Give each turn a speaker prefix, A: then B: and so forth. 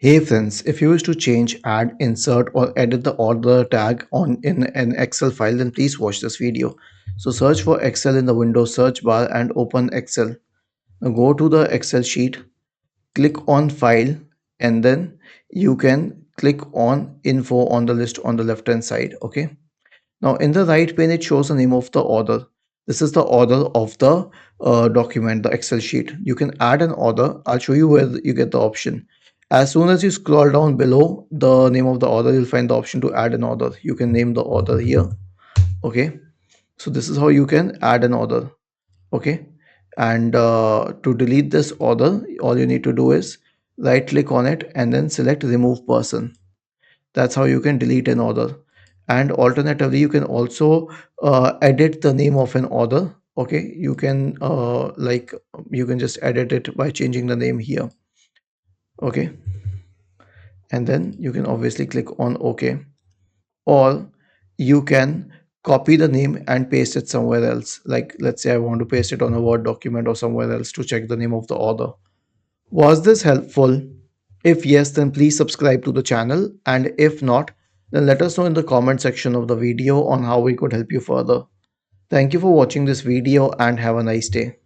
A: Hey friends, if you wish to change, add, insert, or edit the order tag on in an Excel file, then please watch this video. So search for Excel in the Windows search bar and open Excel. Now go to the Excel sheet, click on File, and then you can click on Info on the list on the left hand side. Okay. Now in the right pane, it shows the name of the order. This is the order of the document, the Excel sheet. You can add an order. I'll show you where you get the option. As soon as you scroll down below the name of the order, you'll find the option to add an order. You can name the order here. Okay. So this is how you can add an order. Okay. And to delete this order, all you need to do is right click on it and then select remove person. That's how you can delete an order. And alternatively, you can also edit the name of an order. Okay, you can you can just edit it by changing the name here. Okay, and then you can obviously click on OK, or you can copy the name and paste it somewhere else. Like let's say I want to paste it on a Word document or somewhere else to check the name of the order. Was this helpful? If yes, then please subscribe to the channel, and if not, then let us know in the comment section of the video on how we could help you further. Thank you for watching this video and have a nice day.